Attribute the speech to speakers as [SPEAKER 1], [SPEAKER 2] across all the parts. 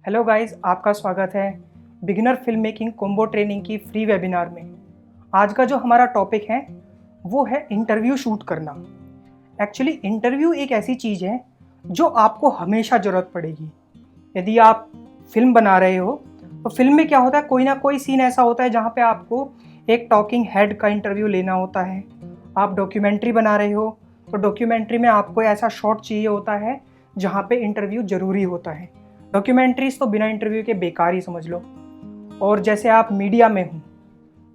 [SPEAKER 1] Hello guys, आपका स्वागत है beginner film making combo training की फ्री वेबिनार में। आज का जो हमारा टॉपिक है वो है इंटरव्यू शूट करना। एक्चुअली इंटरव्यू एक ऐसी चीज़ है जो आपको हमेशा ज़रूरत पड़ेगी। यदि आप फिल्म बना रहे हो तो फिल्म में क्या होता है, कोई ना कोई सीन ऐसा होता है जहाँ पे आपको एक टॉकिंग हेड का इंटरव्यू लेना होता है। आप डॉक्यूमेंट्री बना रहे हो तो डॉक्यूमेंट्री में आपको ऐसा शॉट चाहिए होता है जहाँ पे इंटरव्यू ज़रूरी होता है। डॉक्यूमेंट्रीज तो बिना इंटरव्यू के बेकार ही समझ लो। और जैसे आप मीडिया में हो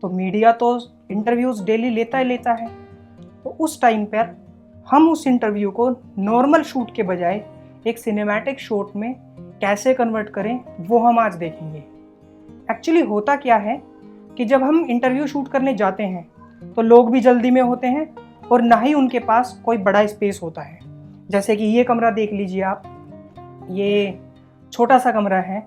[SPEAKER 1] तो मीडिया तो इंटरव्यूज़ डेली लेता ही लेता है। तो उस टाइम पर हम उस इंटरव्यू को नॉर्मल शूट के बजाय एक सिनेमैटिक शॉट में कैसे कन्वर्ट करें वो हम आज देखेंगे। एक्चुअली होता क्या है कि जब हम इंटरव्यू शूट करने जाते हैं तो लोग भी जल्दी में होते हैं और ना ही उनके पास कोई बड़ा स्पेस होता है। जैसे कि ये कमरा देख लीजिए आप, ये छोटा सा कमरा है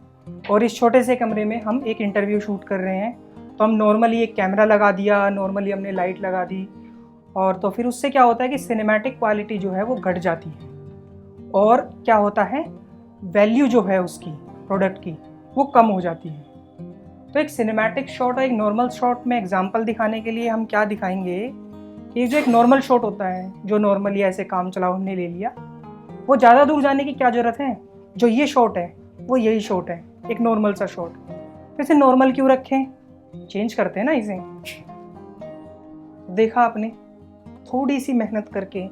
[SPEAKER 1] और इस छोटे से कमरे में हम एक इंटरव्यू शूट कर रहे हैं। तो हम नॉर्मली एक कैमरा लगा दिया, नॉर्मली हमने लाइट लगा दी, और तो फिर उससे क्या होता है कि सिनेमैटिक क्वालिटी जो है वो घट जाती है और क्या होता है, वैल्यू जो है उसकी प्रोडक्ट की वो कम हो जाती है। तो एक सिनेमैटिक शॉट और एक नॉर्मल शॉट में एग्जांपल दिखाने के लिए हम क्या दिखाएंगे कि जो एक नॉर्मल शॉट होता है, जो नॉर्मली ऐसे काम चलाओ हमने ले लिया, वो ज़्यादा दूर जाने की क्या ज़रूरत है। जो ये शॉट है वो यही शॉट है, एक नॉर्मल सा शॉट। वैसे नॉर्मल क्यों रखें, चेंज करते हैं ना इसे। देखा आपने, थोड़ी सी मेहनत करके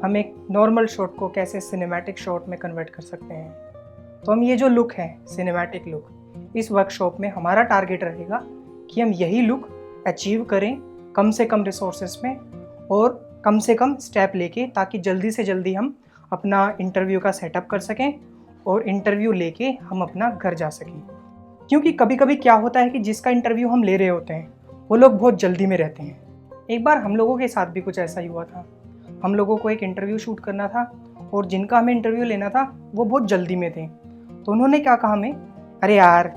[SPEAKER 1] हम एक नॉर्मल शॉट को कैसे सिनेमैटिक शॉट में कन्वर्ट कर सकते हैं। तो हम ये जो लुक है सिनेमैटिक लुक, इस वर्कशॉप में हमारा टारगेट रहेगा कि हम यही लुक अचीव करें कम से कम रिसोर्सेस में और कम से कम स्टेप लेके, ताकि जल्दी से जल्दी हम अपना इंटरव्यू का सेटअप कर सकें और इंटरव्यू लेके हम अपना घर जा सकें। क्योंकि कभी कभी क्या होता है कि जिसका इंटरव्यू हम ले रहे होते हैं वो लोग बहुत जल्दी में रहते हैं। एक बार हम लोगों के साथ भी कुछ ऐसा ही हुआ था। हम लोगों को एक इंटरव्यू शूट करना था और जिनका हमें इंटरव्यू लेना था वो बहुत जल्दी में थे। तो उन्होंने क्या कहा हमें, अरे यार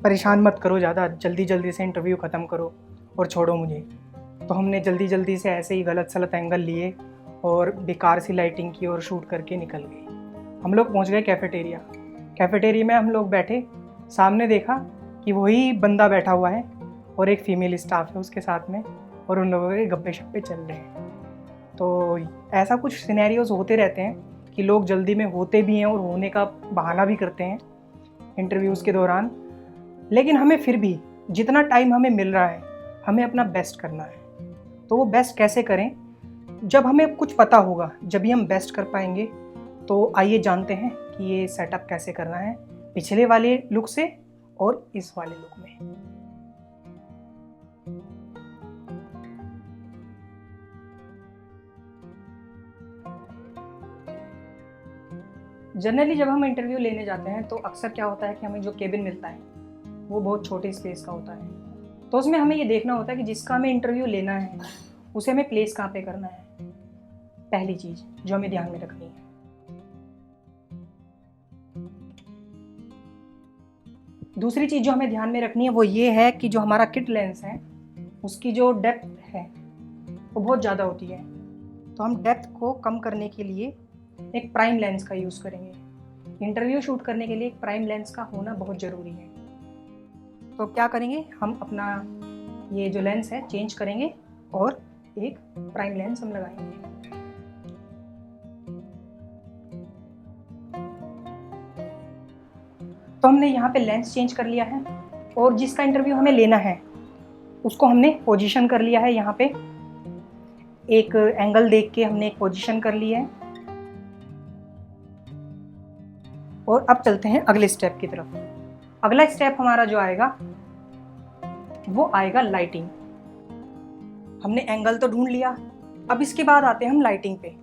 [SPEAKER 1] परेशान मत करो ज़्यादा, जल्दी जल्दी से इंटरव्यू ख़त्म करो और छोड़ो मुझे। तो हमने जल्दी जल्दी से ऐसे ही गलत सलत एंगल लिए और बेकार सी लाइटिंग की और शूट करके निकल गए। हम लोग पहुंच गए कैफेटेरिया में हम लोग बैठे, सामने देखा कि वही बंदा बैठा हुआ है और एक फीमेल स्टाफ है उसके साथ में, और उन लोगों के गप्पे शप्पे चल रहे हैं। तो ऐसा कुछ सिनेरियोज होते रहते हैं कि लोग जल्दी में होते भी हैं और होने का बहाना भी करते हैं इंटरव्यूज़ के दौरान। लेकिन हमें फिर भी जितना टाइम हमें मिल रहा है हमें अपना बेस्ट करना है। तो वो बेस्ट कैसे करें, जब हमें कुछ पता होगा जब ही हम बेस्ट कर पाएंगे। तो आइए जानते हैं कि ये सेटअप कैसे करना है पिछले वाले लुक से और इस वाले लुक में। जनरली जब हम इंटरव्यू लेने जाते हैं तो अक्सर क्या होता है कि हमें जो केबिन मिलता है वो बहुत छोटे स्पेस का होता है। तो उसमें हमें ये देखना होता है कि जिसका हमें इंटरव्यू लेना है उसे हमें प्लेस कहाँ पे करना है। पहली चीज़ जो हमें ध्यान में रखनी है। दूसरी चीज़ जो हमें ध्यान में रखनी है वो ये है कि जो हमारा किट लेंस है उसकी जो डेप्थ है वो बहुत ज़्यादा होती है। तो हम डेप्थ को कम करने के लिए एक प्राइम लेंस का यूज़ करेंगे। इंटरव्यू शूट करने के लिए एक प्राइम लेंस का होना बहुत ज़रूरी है। तो क्या करेंगे, हम अपना ये जो लेंस है चेंज करेंगे और एक प्राइम लेंस हम लगाएंगे। तो हमने यहाँ पे लेंस चेंज कर लिया है और जिसका इंटरव्यू हमें लेना है उसको हमने पोजीशन कर लिया है। यहाँ पे एक एंगल देख के हमने एक पोजीशन कर ली है और अब चलते हैं अगले स्टेप की तरफ। अगला स्टेप हमारा जो आएगा वो आएगा लाइटिंग। हमने एंगल तो ढूंढ लिया, अब इसके बाद आते हैं हम लाइटिंग पे।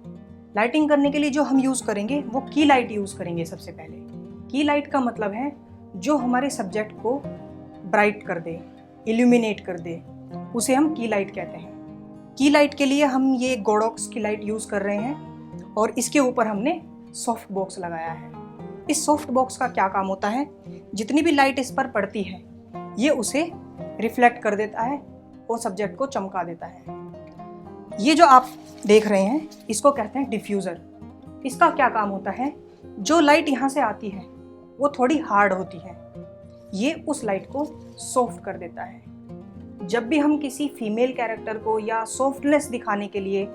[SPEAKER 1] लाइटिंग करने के लिए जो हम यूज़ करेंगे वो की लाइट यूज़ करेंगे। सबसे पहले की लाइट का मतलब है जो हमारे सब्जेक्ट को ब्राइट कर दे, इल्यूमिनेट कर दे, उसे हम की लाइट कहते हैं। की लाइट के लिए हम ये गोडॉक्स की लाइट यूज़ कर रहे हैं और इसके ऊपर हमने सॉफ्ट बॉक्स लगाया है। इस सॉफ्ट बॉक्स का क्या काम होता है, जितनी भी लाइट इस पर पड़ती है ये उसे रिफ्लेक्ट कर देता है और सब्जेक्ट को चमका देता है। ये जो आप देख रहे हैं इसको कहते हैं डिफ्यूज़र। इसका क्या काम होता है, जो लाइट यहाँ से आती है वो थोड़ी हार्ड होती है, ये उस लाइट को सॉफ्ट कर देता है। जब भी हम किसी फीमेल कैरेक्टर को या सॉफ्टनेस दिखाने के लिए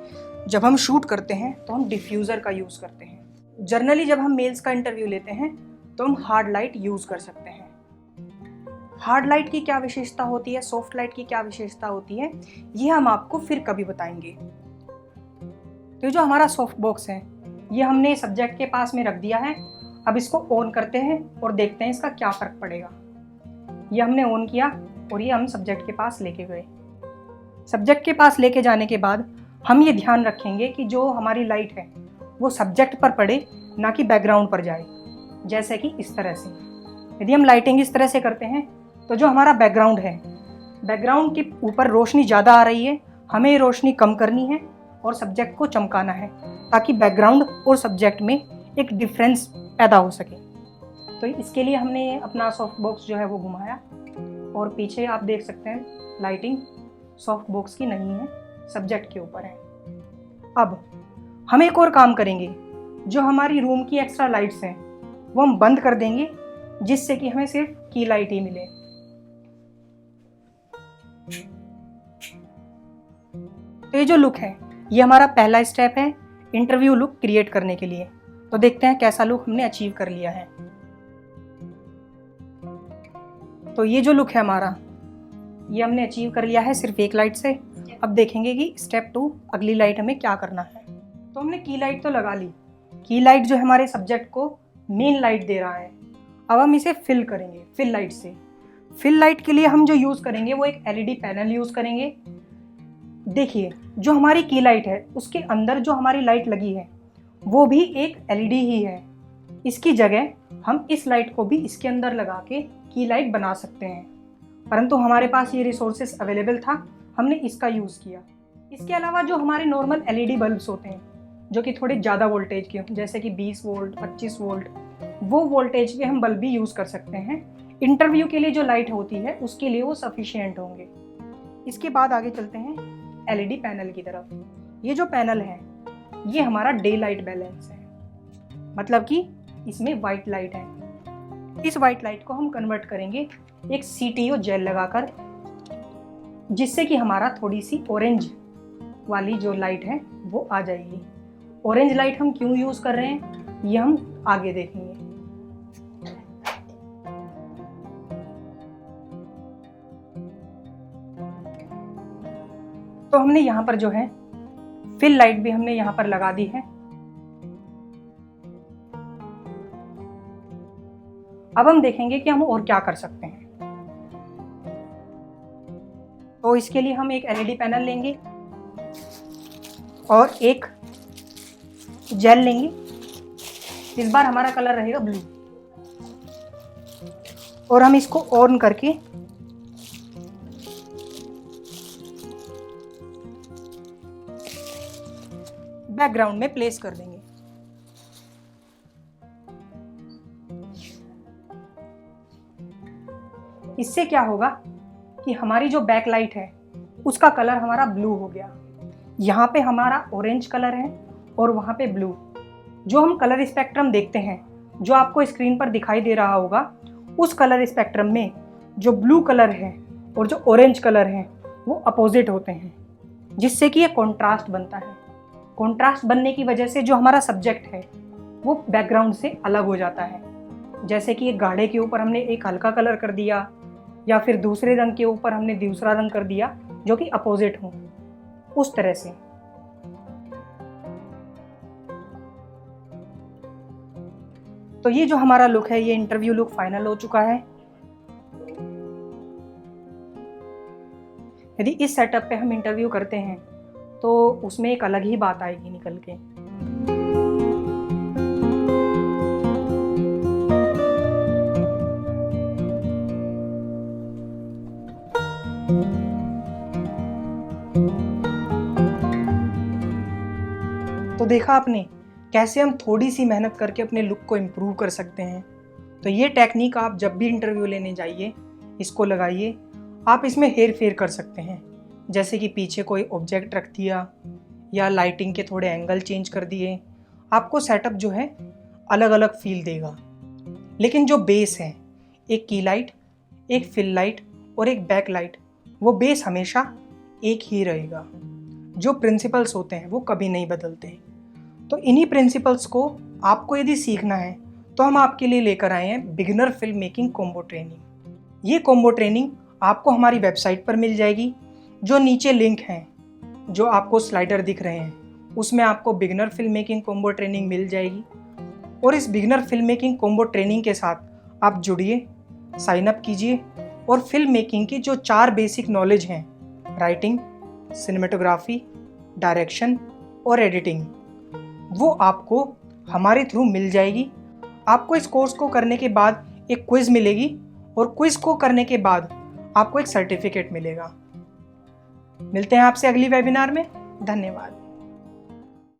[SPEAKER 1] जब हम शूट करते हैं तो हम डिफ्यूज़र का यूज़ करते हैं। जनरली जब हम मेल्स का इंटरव्यू लेते हैं तो हम हार्ड लाइट यूज़ कर सकते हैं। हार्ड लाइट की क्या विशेषता होती है, सॉफ्ट लाइट की क्या विशेषता होती है, ये हम आपको फिर कभी बताएंगे। तो जो हमारा सॉफ्ट बॉक्स है ये हमने सब्जेक्ट के पास में रख दिया है। अब इसको ऑन करते हैं और देखते हैं इसका क्या फ़र्क पड़ेगा। ये हमने ऑन किया और ये हम सब्जेक्ट के पास लेके गए। सब्जेक्ट के पास लेके जाने के बाद हम ये ध्यान रखेंगे कि जो हमारी लाइट है वो सब्जेक्ट पर पड़े, ना कि बैकग्राउंड पर जाए। जैसे कि इस तरह से यदि हम लाइटिंग इस तरह से करते हैं तो जो हमारा बैकग्राउंड है, बैकग्राउंड के ऊपर रोशनी ज़्यादा आ रही है, हमें ये रोशनी कम करनी है और सब्जेक्ट को चमकाना है ताकि बैकग्राउंड और सब्जेक्ट में एक डिफरेंस पैदा हो सके। तो इसके लिए हमने अपना सॉफ्ट बॉक्स जो है वो घुमाया और पीछे आप देख सकते हैं लाइटिंग सॉफ्ट बॉक्स की नहीं है, सब्जेक्ट के ऊपर है। अब हम एक और काम करेंगे, जो हमारी रूम की एक्स्ट्रा लाइट्स हैं वो हम बंद कर देंगे, जिससे कि हमें सिर्फ की लाइट ही मिले। तो ये जो लुक है ये हमारा पहला स्टेप है इंटरव्यू लुक क्रिएट करने के लिए। तो देखते हैं कैसा लुक हमने अचीव कर लिया है। तो ये जो लुक है हमारा, ये हमने अचीव कर लिया है सिर्फ एक लाइट से। अब देखेंगे कि स्टेप 2 अगली लाइट हमें क्या करना है। तो हमने की लाइट तो लगा ली, की लाइट जो हमारे सब्जेक्ट को मेन लाइट दे रहा है। अब हम इसे फिल करेंगे फिल लाइट से। फिल लाइट के लिए हम जो यूज़ करेंगे वो एक एलईडी पैनल यूज़ करेंगे। देखिए जो हमारी की लाइट है उसके अंदर जो हमारी लाइट लगी है वो भी एक एलईडी ही है। इसकी जगह हम इस लाइट को भी इसके अंदर लगा के की लाइट बना सकते हैं, परंतु हमारे पास ये रिसोर्सेस अवेलेबल था, हमने इसका यूज़ किया। इसके अलावा जो हमारे नॉर्मल एलईडी बल्ब्स होते हैं जो कि थोड़े ज़्यादा वोल्टेज के हों, जैसे कि 20 वोल्ट 25 वोल्ट, वो वोल्टेज के हम बल्ब भी यूज़ कर सकते हैं। इंटरव्यू के लिए जो लाइट होती है उसके लिए वो सफिशिएंट होंगे। इसके बाद आगे चलते हैं एलईडी पैनल की तरफ। ये जो पैनल है ये हमारा डे लाइट बैलेंस है, मतलब कि इसमें वाइट लाइट है। इस वाइट लाइट को हम कन्वर्ट करेंगे एक CTO जेल लगाकर, जिससे कि हमारा थोड़ी सी ऑरेंज वाली जो लाइट है वो आ जाएगी। ऑरेंज लाइट हम क्यों यूज़ कर रहे हैं ये हम आगे देखेंगे। तो हमने यहाँ पर जो है फिल लाइट भी हमने यहाँ पर लगा दी है। अब हम देखेंगे कि हम और क्या कर सकते हैं। तो इसके लिए हम एक एलईडी पैनल लेंगे और एक जेल लेंगे। इस बार हमारा कलर रहेगा ब्लू और हम इसको ऑन करके बैकग्राउंड में प्लेस कर देंगे। इससे क्या होगा कि हमारी जो बैक लाइट है उसका कलर हमारा ब्लू हो गया। यहाँ पे हमारा ऑरेंज कलर है और वहाँ पे ब्लू। जो हम कलर स्पेक्ट्रम देखते हैं, जो आपको स्क्रीन पर दिखाई दे रहा होगा, उस कलर स्पेक्ट्रम में जो ब्लू कलर है और जो ऑरेंज कलर है वो अपोजिट होते हैं, जिससे कि ये कॉन्ट्रास्ट बनता है। कॉन्ट्रास्ट बनने की वजह से जो हमारा सब्जेक्ट है वो बैकग्राउंड से अलग हो जाता है। जैसे कि एक गाढ़े के ऊपर हमने एक हल्का कलर कर दिया या फिर दूसरे रंग के ऊपर हमने दूसरा रंग कर दिया जो कि अपोजिट हो, उस तरह से। तो ये जो हमारा लुक है ये इंटरव्यू लुक फाइनल हो चुका है। यदि इस सेटअप पे हम इंटरव्यू करते हैं तो उसमें एक अलग ही बात आएगी निकल के। तो देखा आपने कैसे हम थोड़ी सी मेहनत करके अपने लुक को इम्प्रूव कर सकते हैं। तो ये टेक्निक आप जब भी इंटरव्यू लेने जाइए इसको लगाइए। आप इसमें हेर फेर कर सकते हैं। जैसे कि पीछे कोई ऑब्जेक्ट रख दिया या लाइटिंग के थोड़े एंगल चेंज कर दिए, आपको सेटअप जो है अलग अलग फील देगा। लेकिन जो बेस है, एक की लाइट, एक फिल लाइट और एक बैक लाइट, वो बेस हमेशा एक ही रहेगा। जो प्रिंसिपल्स होते हैं वो कभी नहीं बदलते। तो इन्हीं प्रिंसिपल्स को आपको यदि सीखना है तो हम आपके लिए लेकर आए हैं beginner film making combo training. ये कॉम्बो ट्रेनिंग आपको हमारी वेबसाइट पर मिल जाएगी। जो नीचे लिंक हैं, जो आपको स्लाइडर दिख रहे हैं, उसमें आपको beginner film making combo training मिल जाएगी। और इस beginner film making combo training के साथ आप जुड़िए, साइन अप कीजिए और फिल्म मेकिंग की जो 4 बेसिक नॉलेज हैं, राइटिंग, सिनेमेटोग्राफी, डायरेक्शन और एडिटिंग, वो आपको हमारे थ्रू मिल जाएगी। आपको इस कोर्स को करने के बाद एक क्विज़ मिलेगी और क्विज़ को करने के बाद आपको एक सर्टिफिकेट मिलेगा। मिलते हैं आपसे अगली वेबिनार में। धन्यवाद।